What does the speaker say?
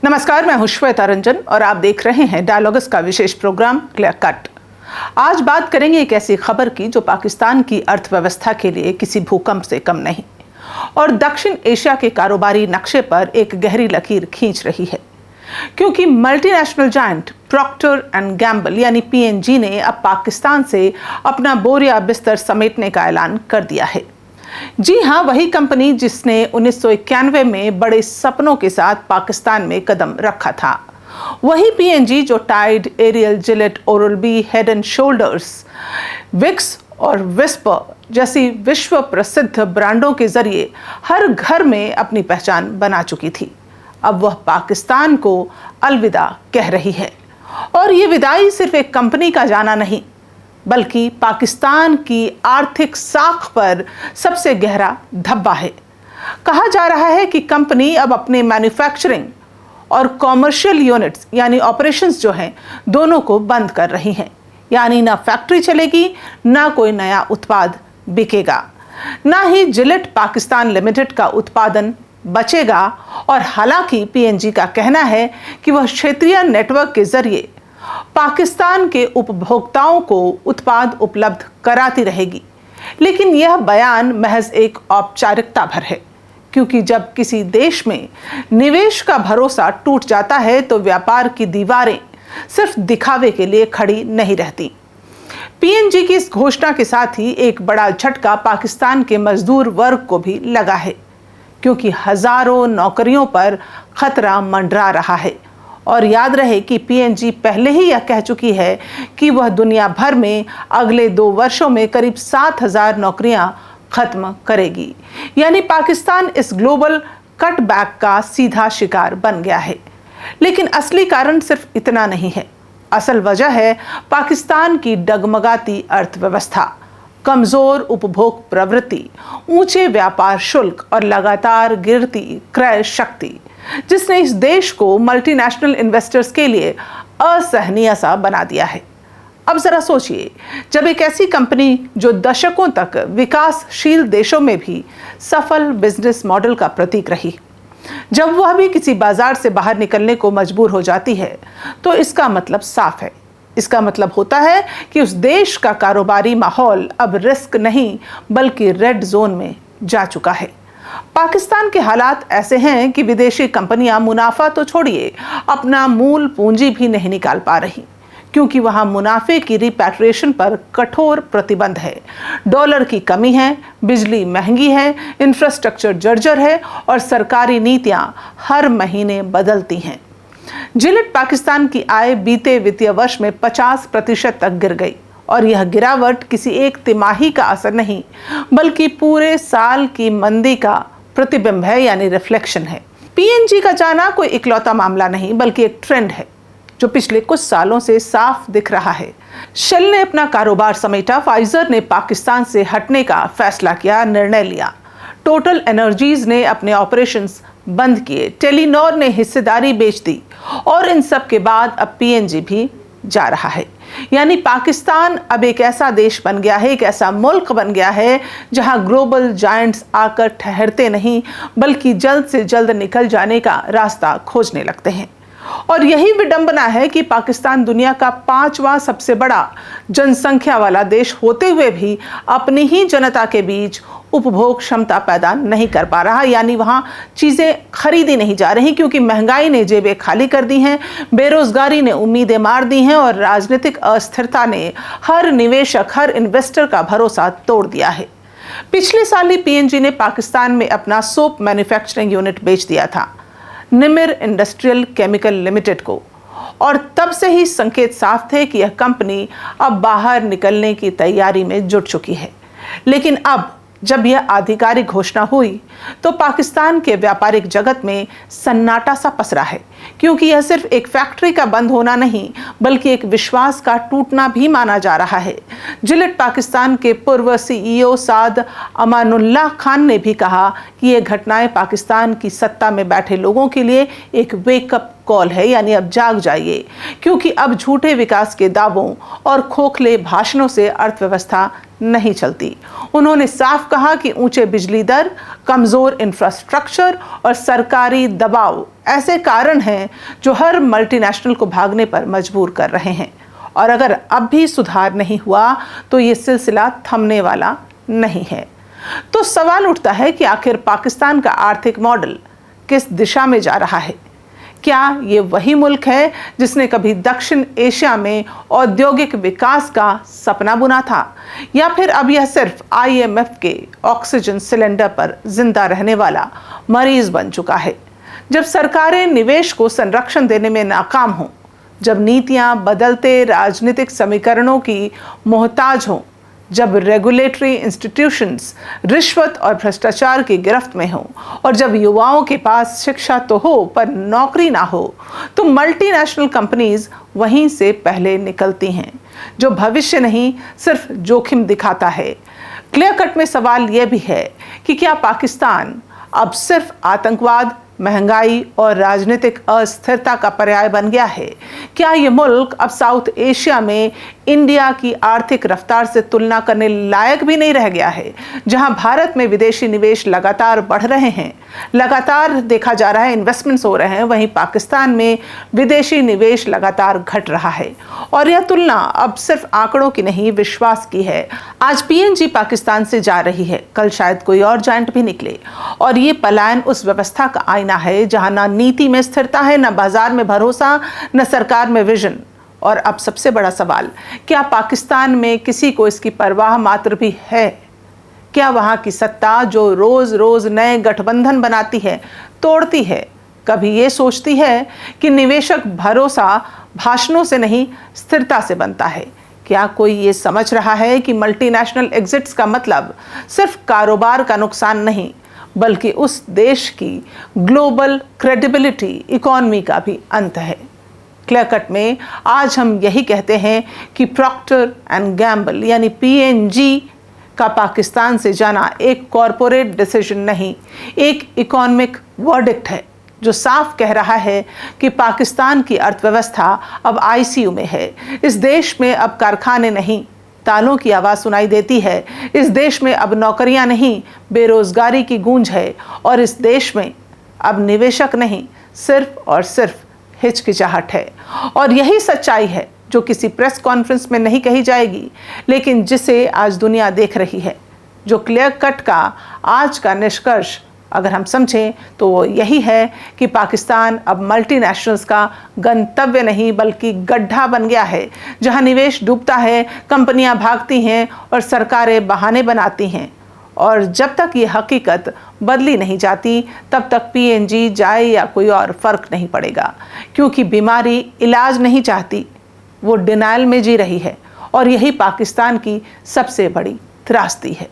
नमस्कार, मैं हूं श्वेता रंजन और आप देख रहे हैं डायलॉग्स का विशेष प्रोग्राम क्लियर कट। आज बात करेंगे एक ऐसी खबर की जो पाकिस्तान की अर्थव्यवस्था के लिए किसी भूकंप से कम नहीं और दक्षिण एशिया के कारोबारी नक्शे पर एक गहरी लकीर खींच रही है, क्योंकि multinational giant Procter and Gamble यानी पीएनजी ने अब पाकिस्तान से अपना बोरिया बिस्तर समेटने का ऐलान कर दिया है। जी हां, वही कंपनी जिसने 1991 में बड़े सपनों के साथ पाकिस्तान में कदम रखा था। वही पीएनजी जो Tide, Ariel, Gillette, Oral B, Head and Shoulders, Vicks और विस्पर जैसी विश्व प्रसिद्ध ब्रांडों के जरिए हर घर में अपनी पहचान बना चुकी थी, अब वह पाकिस्तान को अलविदा कह रही है। और ये विदाई सिर्फ एक कंपनी का जाना नहीं, बल्कि पाकिस्तान की आर्थिक साख पर सबसे गहरा धब्बा है। कहा जा रहा है कि कंपनी अब अपने मैन्युफैक्चरिंग और कॉमर्शियल यूनिट्स यानी ऑपरेशंस जो हैं, दोनों को बंद कर रही हैं। यानी ना फैक्ट्री चलेगी, ना कोई नया उत्पाद बिकेगा, ना ही जिलेट पाकिस्तान लिमिटेड का उत्पादन बचेगा। और हालांकि पीएनजी का कहना है कि वह क्षेत्रीय नेटवर्क के जरिए पाकिस्तान के उपभोक्ताओं को उत्पाद उपलब्ध कराती रहेगी, लेकिन यह बयान महज एक औपचारिकता भर है, क्योंकि जब किसी देश में निवेश का भरोसा टूट जाता है तो व्यापार की दीवारें सिर्फ दिखावे के लिए खड़ी नहीं रहती। पीएनजी की इस घोषणा के साथ ही एक बड़ा झटका पाकिस्तान के मजदूर वर्ग को भी लगा है, क्योंकि हजारों नौकरियों पर खतरा मंडरा रहा है। और याद रहे कि पीएनजी पहले ही यह कह चुकी है कि वह दुनिया भर में अगले 2 वर्षों में करीब 7,000 नौकरियां खत्म करेगी। यानी पाकिस्तान इस ग्लोबल कटबैक का सीधा शिकार बन गया है। लेकिन असली कारण सिर्फ इतना नहीं है। असल वजह है पाकिस्तान की डगमगाती अर्थव्यवस्था, कमजोर उपभोग प्रवृत्ति, ऊंचे व्यापार शुल्क और लगातार गिरती क्रय शक्ति, जिसने इस देश को मल्टीनेशनल इन्वेस्टर्स के लिए असहनीय सा बना दिया है। अब जरा सोचिए, जब एक ऐसी कंपनी जो दशकों तक विकासशील देशों में भी सफल बिजनेस मॉडल का प्रतीक रही, जब वह भी किसी बाजार से बाहर निकलने को मजबूर हो जाती है, तो इसका मतलब साफ है। इसका मतलब होता है कि उस देश का कारोबारी माहौल अब रिस्क नहीं बल्कि रेड जोन में जा चुका है। पाकिस्तान के हालात ऐसे हैं कि विदेशी कंपनियां मुनाफा तो छोड़िए, अपना मूल पूंजी भी नहीं निकाल पा रही, क्योंकि वहां मुनाफे की रिपैट्रिएशन पर कठोर प्रतिबंध है। डॉलर की कमी है, बिजली महंगी है, इंफ्रास्ट्रक्चर जर्जर है और सरकारी नीतियां हर महीने बदलती हैं। जिलेट पाकिस्तान की आय बीते वित्तीय वर्ष में 50% तक गिर गई, और यह गिरावट किसी एक तिमाही का असर नहीं बल्कि पूरे साल की मंदी का प्रतिबिंब है, यानी रिफ्लेक्शन है। पीएनजी का जाना कोई इकलौता मामला नहीं बल्कि एक ट्रेंड है जो पिछले कुछ सालों से साफ दिख रहा है। शेल ने अपना कारोबार समेटा, फाइजर ने पाकिस्तान से हटने का फैसला किया, निर्णय लिया, टोटल एनर्जीज ने अपने ऑपरेशंस बंद किए, टेलीनॉर ने हिस्सेदारी बेच दी, और इन सब के बाद अब पीएनजी भी जा रहा है। यानी पाकिस्तान अब एक ऐसा देश बन गया है, एक ऐसा मुल्क बन गया है जहां ग्लोबल जायंट्स आकर ठहरते नहीं बल्कि जल्द से जल्द निकल जाने का रास्ता खोजने लगते हैं। और यही विडंबना है कि पाकिस्तान दुनिया का 5वां सबसे बड़ा जनसंख्या वाला देश होते हुए भी अपनी ही जनता के बीच उपभोग क्षमता पैदा नहीं कर पा रहा। यानी वहाँ चीज़ें खरीदी नहीं जा रही, क्योंकि महंगाई ने जेबें खाली कर दी हैं, बेरोजगारी ने उम्मीदें मार दी हैं और राजनीतिक अस्थिरता ने हर निवेशक, हर इन्वेस्टर का भरोसा तोड़ दिया है। पिछले साल ही पीएनजी ने पाकिस्तान में अपना सोप मैन्युफैक्चरिंग यूनिट बेच दिया था निमिर इंडस्ट्रियल केमिकल लिमिटेड को, और तब से ही संकेत साफ थे कि यह कंपनी अब बाहर निकलने की तैयारी में जुट चुकी है। लेकिन अब जब यह आधिकारिक घोषणा हुई तो पाकिस्तान के व्यापारिक जगत में सन्नाटा सा पसरा है, क्योंकि यह सिर्फ एक फैक्ट्री का बंद होना नहीं बल्कि एक विश्वास का टूटना भी माना जा रहा है। जिलेट पाकिस्तान के पूर्व सीईओ साद अमानुल्लाह खान ने भी कहा कि ये घटनाएं पाकिस्तान की सत्ता में बैठे लोगों के लिए एक वेकअप कॉल है, यानी अब जाग जाइए, क्योंकि अब झूठे विकास के दावों और खोखले भाषणों से अर्थव्यवस्था नहीं चलती। उन्होंने साफ कहा कि ऊंचे बिजली दर, कमज़ोर इंफ्रास्ट्रक्चर और सरकारी दबाव ऐसे कारण हैं जो हर मल्टीनेशनल को भागने पर मजबूर कर रहे हैं। और अगर अब भी सुधार नहीं हुआ तो ये सिलसिला थमने वाला नहीं है। तो सवाल उठता है कि आखिर पाकिस्तान का आर्थिक मॉडल किस दिशा में जा रहा है? क्या ये वही मुल्क है जिसने कभी दक्षिण एशिया में औद्योगिक विकास का सपना बुना था, या फिर अब यह सिर्फ IMF के ऑक्सीजन सिलेंडर पर जिंदा रहने वाला मरीज बन चुका है? जब सरकारें निवेश को संरक्षण देने में नाकाम हों, जब नीतियां बदलते राजनीतिक समीकरणों की मोहताज हों, जब रेगुलेटरी इंस्टीट्यूशंस रिश्वत और भ्रष्टाचार की गिरफ्त में हों, और जब युवाओं के पास शिक्षा तो हो पर नौकरी ना हो, तो मल्टीनेशनल कंपनीज वहीं से पहले निकलती हैं, जो भविष्य नहीं सिर्फ जोखिम दिखाता है। क्लियर कट में सवाल यह भी है कि क्या पाकिस्तान अब सिर्फ आतंकवाद, महंगाई और राजनीतिक अस्थिरता का पर्याय बन गया है? क्या ये मुल्क अब साउथ एशिया में इंडिया की आर्थिक रफ्तार से तुलना करने लायक भी नहीं रह गया है, जहां भारत में विदेशी निवेश लगातार बढ़ रहे हैं, लगातार देखा जा रहा है इन्वेस्टमेंट्स हो रहे हैं, वहीं पाकिस्तान में विदेशी निवेश लगातार घट रहा है। और यह तुलना अब सिर्फ आंकड़ों की नहीं, विश्वास की है। आज PNG पाकिस्तान से जा रही है, कल शायद कोई और जायंट भी निकले। और ये पलायन उस व्यवस्था का आईना है जहां ना नीति में स्थिरता है, ना बाजार में भरोसा, न सरकार में विजन। और अब सबसे बड़ा सवाल, क्या पाकिस्तान में किसी को इसकी परवाह मात्र भी है? क्या वहां की सत्ता जो रोज रोज नए गठबंधन बनाती है, तोड़ती है, कभी ये सोचती है कि निवेशक भरोसा भाषणों से नहीं स्थिरता से बनता है? क्या कोई ये समझ रहा है कि मल्टीनेशनल एग्जिट्स का मतलब सिर्फ कारोबार का नुकसान नहीं, बल्कि उस देश की ग्लोबल क्रेडिबिलिटी, इकोनॉमी का भी अंत है? क्लियर कट में आज हम यही कहते हैं कि प्रॉक्टर एंड गैम्बल यानी PNG का पाकिस्तान से जाना एक कॉरपोरेट डिसीजन नहीं, एक इकोनॉमिक वर्डिक्ट है जो साफ कह रहा है कि पाकिस्तान की अर्थव्यवस्था अब ICU में है। इस देश में अब कारखाने नहीं, तालों की आवाज़ सुनाई देती है। इस देश में अब नौकरियां नहीं, बेरोजगारी की गूंज है। और इस देश में अब निवेशक नहीं, सिर्फ और सिर्फ हिचकिचाहट है। और यही सच्चाई है जो किसी प्रेस कॉन्फ्रेंस में नहीं कही जाएगी, लेकिन जिसे आज दुनिया देख रही है। जो क्लियर कट का आज का निष्कर्ष अगर हम समझें तो वो यही है कि पाकिस्तान अब मल्टीनेशनल्स का गंतव्य नहीं बल्कि गड्ढा बन गया है, जहां निवेश डूबता है, कंपनियां भागती हैं और सरकारें बहाने बनाती हैं। और जब तक ये हकीकत बदली नहीं जाती, तब तक PNG जाए या कोई और फर्क नहीं पड़ेगा, क्योंकि बीमारी इलाज नहीं चाहती, वो डिनायल में जी रही है। और यही पाकिस्तान की सबसे बड़ी त्रासदी है।